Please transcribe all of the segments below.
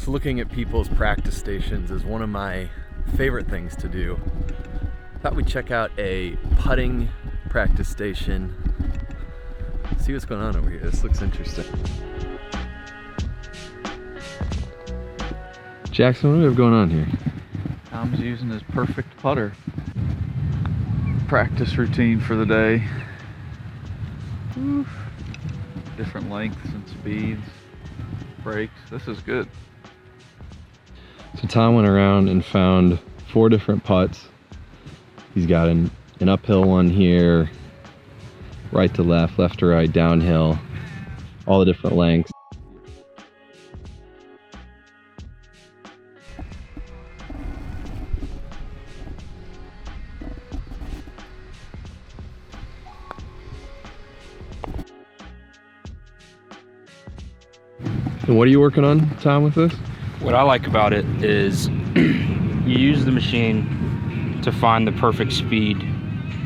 looking at people's practice stations is one of my favorite things to do. Thought we'd check out a putting practice station. See what's going on over here. This looks interesting. Jackson, what do we have going on here? Tom's using his perfect putter. Practice routine for the day. Oof. Different lengths and speeds, breaks. This is good. So Tom went around and found 4 different putts. He's got an uphill one here, right to left, left to right, downhill, all the different lengths. And what are you working on, Tom, with this? What I like about it is you use the machine to find the perfect speed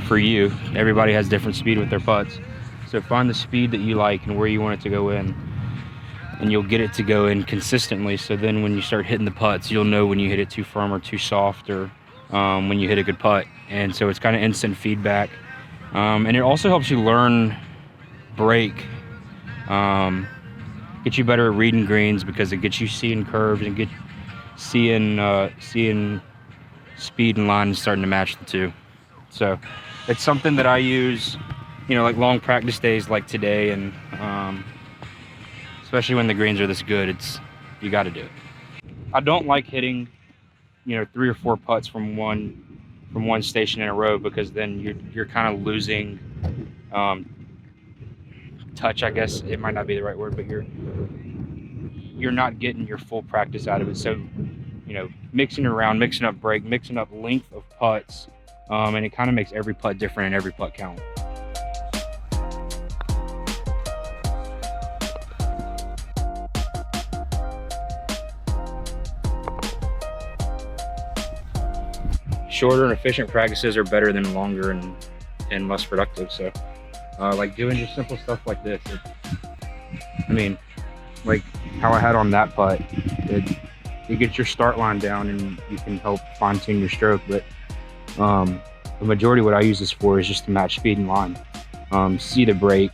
for you. Everybody has different speed with their putts. So find the speed that you like and where you want it to go in. And you'll get it to go in consistently. So then when you start hitting the putts, you'll know when you hit it too firm or too soft, or when you hit a good putt. And so it's kind of instant feedback. And it also helps you learn break. Get you better at reading greens because it gets you seeing curves and seeing speed and line and starting to match the two. So it's something that I use, you know, like long practice days like today, and especially when the greens are this good, you got to do it. I don't like hitting, you know, 3 or 4 putts from one station in a row, because then you're kind of losing touch, I guess. It might not be the right word, but you're not getting your full practice out of it. So, you know, mixing around, mixing up break, mixing up length of putts, and it kind of makes every putt different and every putt count. Shorter and efficient practices are better than longer and less productive. So like doing just simple stuff like this, I mean, like how I had on that putt, it gets your start line down and you can help fine tune your stroke. But the majority of what I use this for is just to match speed and line. See the break,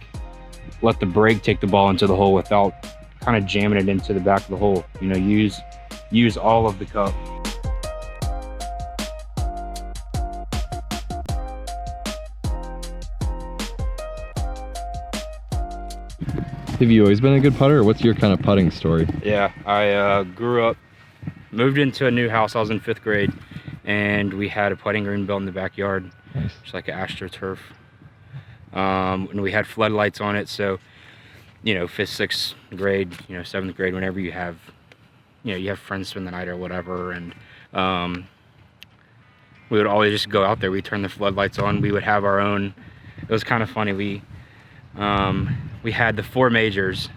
let the break take the ball into the hole without kind of jamming it into the back of the hole. You know, use all of the cup. Have you always been a good putter, or what's your kind of putting story? Yeah, I grew up, moved into a new house. I was in 5th grade, and we had a putting green built in the backyard. Nice. It's like an AstroTurf. And we had floodlights on it, so, you know, 5th, 6th grade, you know, 7th grade, whenever you have friends spend the night or whatever, and we would always just go out there. We'd turn the floodlights on. We would have our own. It was kind of funny. We had the 4 majors,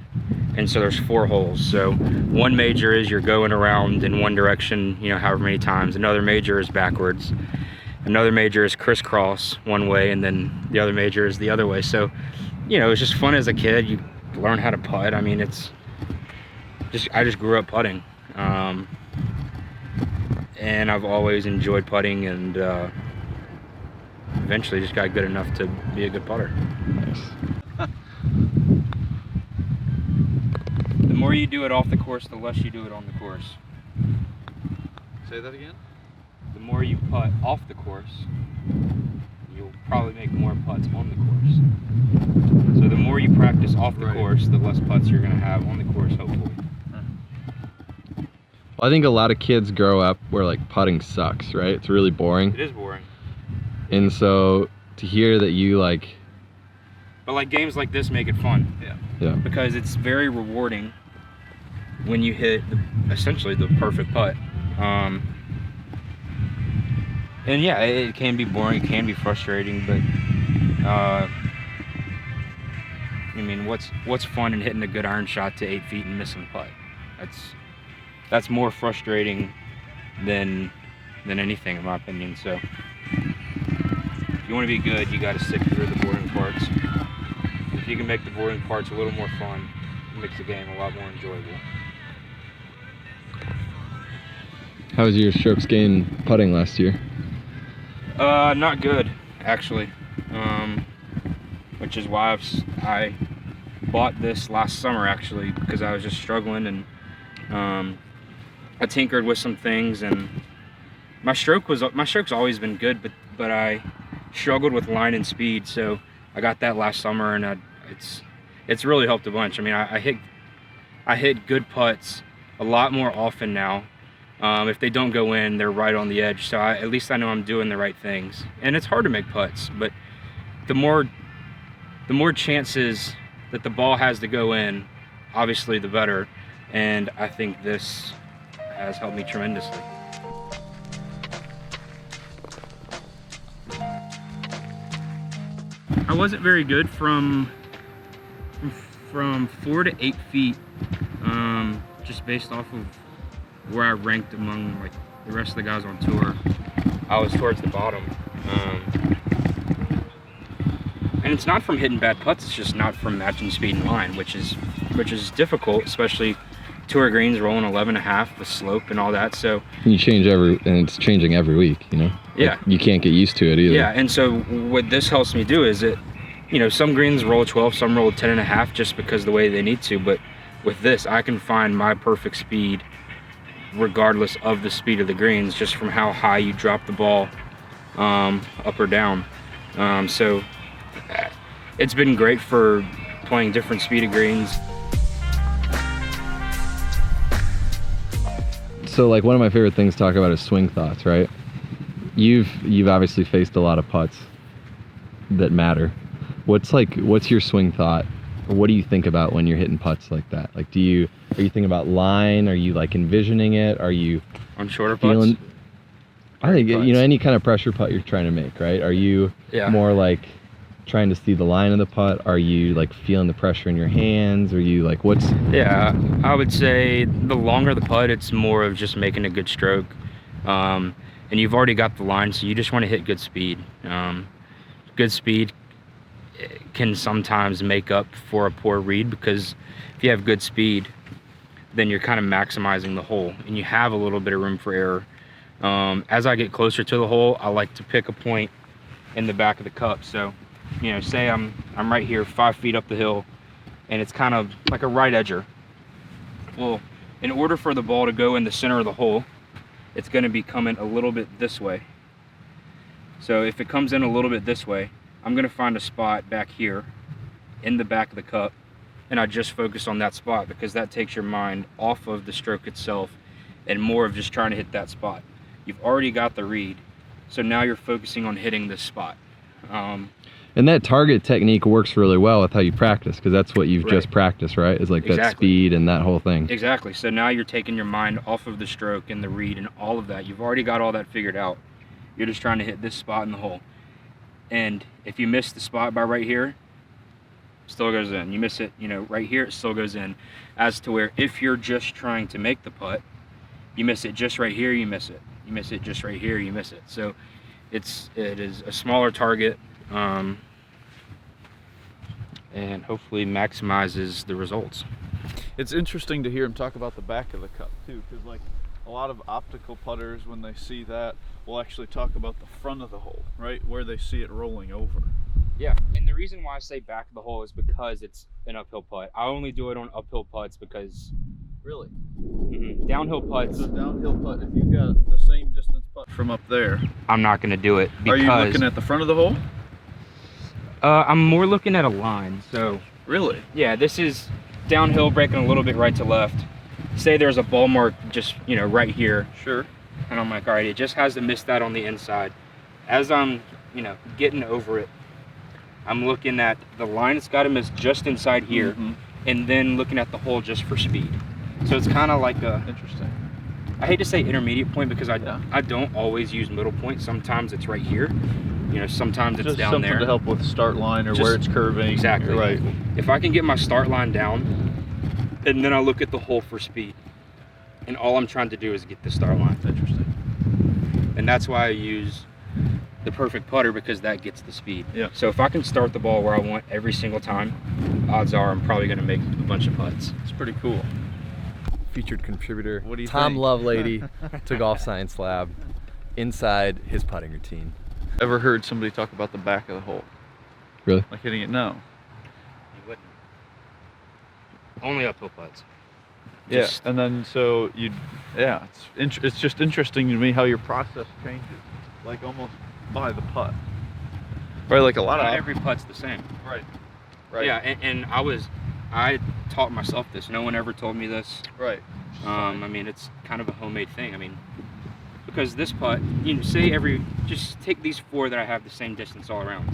and so there's 4 holes. So one major is you're going around in one direction, you know, however many times. Another major is backwards. Another major is crisscross one way, and then the other major is the other way. So, you know, it was just fun as a kid. You learn how to putt. I mean, I just grew up putting. And I've always enjoyed putting, and eventually just got good enough to be a good putter. Nice. The more you do it off the course, the less you do it on the course. Say that again? The more you putt off the course, you'll probably make more putts on the course. So the more you practice off the course, the less putts you're going to have on the course, hopefully. Well, I think a lot of kids grow up where like putting sucks, right? It's really boring. It is boring. And so to hear that you like... But like games like this make it fun. Yeah. Because it's very rewarding when you hit essentially the perfect putt. And yeah, it can be boring, it can be frustrating, but I mean, what's fun in hitting a good iron shot to 8 feet and missing the putt? That's more frustrating than anything, in my opinion. So if you want to be good, you got to stick through the boring parts. If you can make the boring parts a little more fun, it makes the game a lot more enjoyable. How was your strokes gained putting last year? Not good, actually. Which is why I bought this last summer, actually, because I was just struggling, and I tinkered with some things, and my stroke's always been good, but I struggled with line and speed, so I got that last summer, and it's really helped a bunch. I mean, I hit good putts a lot more often now. If they don't go in, they're right on the edge, so at least I know I'm doing the right things. And it's hard to make putts, but the more chances that the ball has to go in, obviously the better, and I think this has helped me tremendously. I wasn't very good from 4 to 8 feet, just based off of where I ranked among like the rest of the guys on tour. I was towards the bottom, and it's not from hitting bad putts. It's just not from matching speed and line, which is difficult, especially tour greens rolling 11.5 with slope and all that. So you change and it's changing every week, you know? Yeah. Like, you can't get used to it either. Yeah, and so what this helps me do is some greens roll 12, some roll 10.5 just because the way they need to, but with this, I can find my perfect speed regardless of the speed of the greens, just from how high you drop the ball, up or down. So it's been great for playing different speed of greens. So like one of my favorite things to talk about is swing thoughts, right? You've obviously faced a lot of putts that matter. What's your swing thought? Or what do you think about when you're hitting putts like that? Like, are you thinking about line? Are you like envisioning it? Are you on shorter putts? I think any kind of pressure putt you're trying to make, right? Are you more like trying to see the line of the putt? Are you like feeling the pressure in your hands? Are you like what's? Yeah, I would say the longer the putt, it's more of just making a good stroke, and you've already got the line, so you just want to hit good speed. Good speed can sometimes make up for a poor read, because if you have good speed, then you're kind of maximizing the hole and you have a little bit of room for error. As I get closer to the hole, I like to pick a point in the back of the cup. So, say I'm right here 5 feet up the hill, and it's kind of like a right edger. Well, in order for the ball to go in the center of the hole, it's going to be coming a little bit this way. So if it comes in a little bit this way, I'm going to find a spot back here in the back of the cup, and I just focus on that spot, because that takes your mind off of the stroke itself and more of just trying to hit that spot. You've already got the read, so now you're focusing on hitting this spot. And that target technique works really well with how you practice, because that's what you've just practiced, right? Is like that speed and that whole thing. Exactly. So now you're taking your mind off of the stroke and the read and all of that. You've already got all that figured out. You're just trying to hit this spot in the hole. And if you miss the spot by right here, still goes in. You miss it, right here, it still goes in. As to where if you're just trying to make the putt, you miss it just right here, you miss it. You miss it just right here, you miss it. So it is a smaller target, and hopefully maximizes the results. It's interesting to hear him talk about the back of the cup too, because like a lot of optical putters, when they see that, will actually talk about the front of the hole, right, where they see it rolling over. Yeah, and the reason why I say back of the hole is because it's an uphill putt. I only do it on uphill putts because... Really? Downhill putts. So downhill putt, if you got the same distance putt from up there, I'm not going to do it because... Are you looking at the front of the hole? I'm more looking at a line, so... Really? Yeah, this is downhill, breaking a little bit right to left. Say there's a ball mark just, right here. Sure. And I'm like, all right, it just has to miss that on the inside. As I'm, getting over it, I'm looking at the line. It's got to miss just inside here, and then looking at the hole just for speed. So it's kind of like a... Interesting. I hate to say intermediate point, because I don't always use middle point. Sometimes it's right here. Sometimes it's just down something there. to help with start line or where it's curving. Exactly. Right. If I can get my start line down, and then I look at the hole for speed, and all I'm trying to do is get the start line. Interesting. And that's why I use the perfect putter, because that gets the speed. Yeah. So if I can start the ball where I want every single time, odds are I'm probably going to make a bunch of putts. It's pretty cool. featured contributor, What do you Tom think? Lovelady, to Golf Science Lab inside his putting routine. Ever heard somebody talk about the back of the hole? Really? Like hitting it? No. You wouldn't. Only uphill putts. Yeah, Just- and then so it's just interesting to me how your process changes, like almost by the putt. Right, like a lot Not of every putt's the same. Right. Yeah, and I taught myself this. No one ever told me this. Right. I mean, it's kind of a homemade thing. I mean, because this putt, just take these 4 that I have the same distance all around.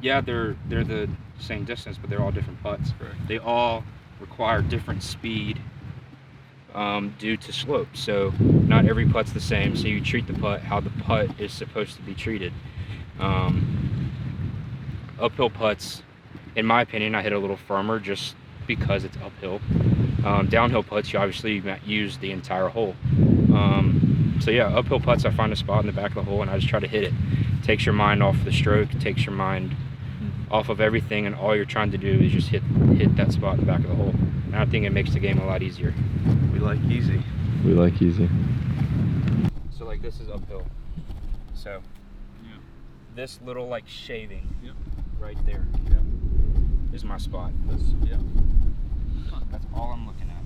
Yeah, they're the same distance, but they're all different putts. Correct. They all require different speed due to slope. So not every putt's the same. So you treat the putt how the putt is supposed to be treated. Uphill putts, in my opinion, I hit a little firmer just because it's uphill. Downhill putts, you obviously use the entire hole. So yeah, uphill putts, I find a spot in the back of the hole and I just try to hit it. Takes your mind off the stroke, takes your mind off of everything, and all you're trying to do is just hit that spot in the back of the hole. And I think it makes the game a lot easier. We like easy. We like easy. So like this is uphill. So this little like shaving right there is my spot. That's all I'm looking at.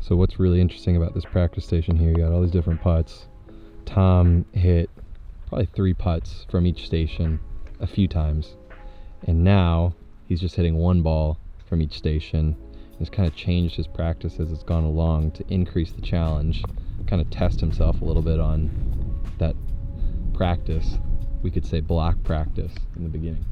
So what's really interesting about this practice station here, you got all these different putts. Tom hit probably 3 putts from each station a few times. And now he's just hitting 1 ball from each station. He's kind of changed his practice as it's gone along to increase the challenge, kind of test himself a little bit on that practice. We could say block practice in the beginning.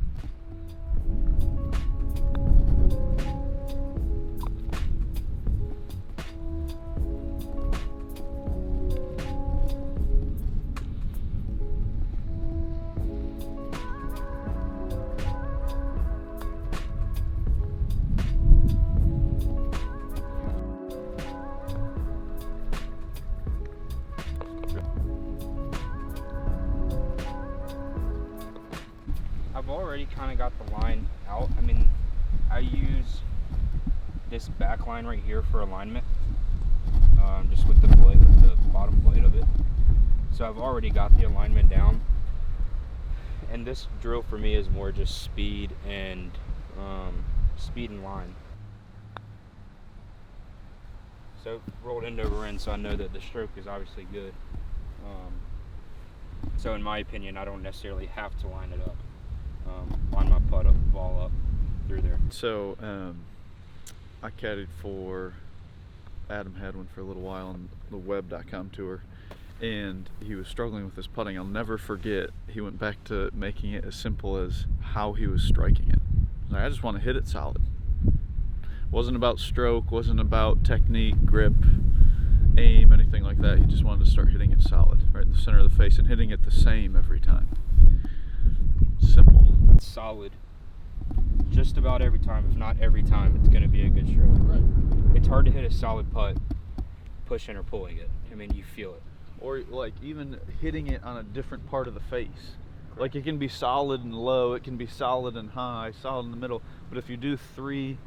I've already kind of got the line out. I mean, I use this back line right here for alignment, just with the blade, with the bottom blade of it. So I've already got the alignment down. And this drill for me is more just speed and line. So rolled end over end, so I know that the stroke is obviously good. So in my opinion, I don't necessarily have to line it up. Line my ball up through there. So I caddied for Adam Hadwin for a little while on the web.com tour, and he was struggling with his putting. I'll never forget, he went back to making it as simple as how he was striking it. Like, I just want to hit it solid. Wasn't about stroke, wasn't about technique, grip, aim, anything like that. He just wanted to start hitting it solid, right in the center of the face, and hitting it the same every time. Simple. Solid. Just about every time, if not every time, it's going to be a good stroke. Right. It's hard to hit a solid putt pushing or pulling it. I mean, you feel it. Or like even hitting it on a different part of the face. Like it can be solid and low, it can be solid and high, solid in the middle. But if you do 3,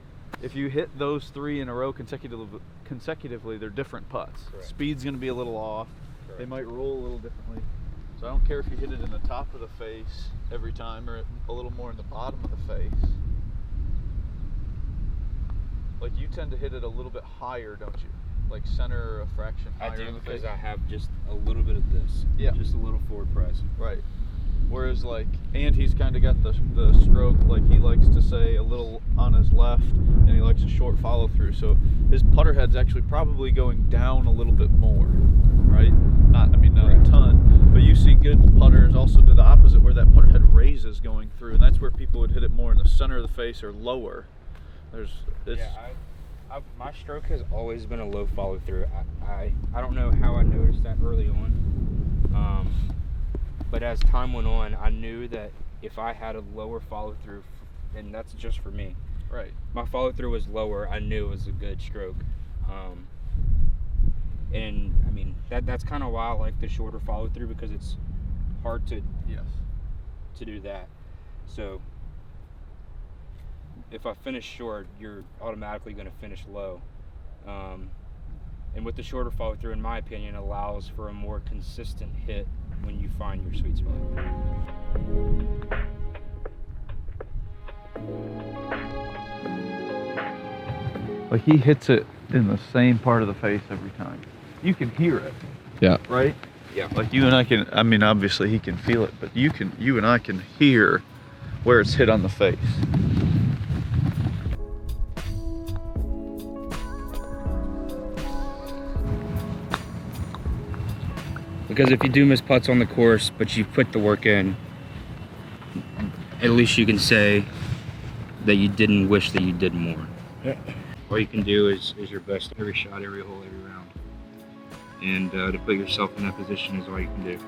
if you hit those 3 in a row consecutively, they're different putts. Correct. Speed's going to be a little off. Correct. They might roll a little differently. So I don't care if you hit it in the top of the face every time or a little more in the bottom of the face. Like you tend to hit it a little bit higher, don't you? Like center or a fraction higher. I do, in the because face. I have just a little bit of this. Yeah. Just a little forward press. Right. Whereas like, and he's kind of got the stroke, like he likes to say, a little on his left, and he likes a short follow through. So his putter head's actually probably going down a little bit more, right? Not a ton, but you see good putters also do the opposite, where that putter head raises going through, and that's where people would hit it more in the center of the face or lower. My stroke has always been a low follow through. I don't know how I noticed that early on, but as time went on, I knew that if I had a lower follow through, and that's just for me, right. My follow through was lower, I knew it was a good stroke. And I mean, that's kind of why I like the shorter follow through, because it's hard to do that. So if I finish short, you're automatically going to finish low. And with the shorter follow through, in my opinion, allows for a more consistent hit when you find your sweet spot. Like, he hits it in the same part of the face every time. You can hear it. Yeah. Right? Yeah. Like, you and I can, I mean, obviously he can feel it, but you and I can hear where it's hit on the face. Because if you do miss putts on the course, but you put the work in, at least you can say that you didn't wish that you did more. Yeah. All you can do is your best every shot, every hole, every round. And to put yourself in that position is all you can do.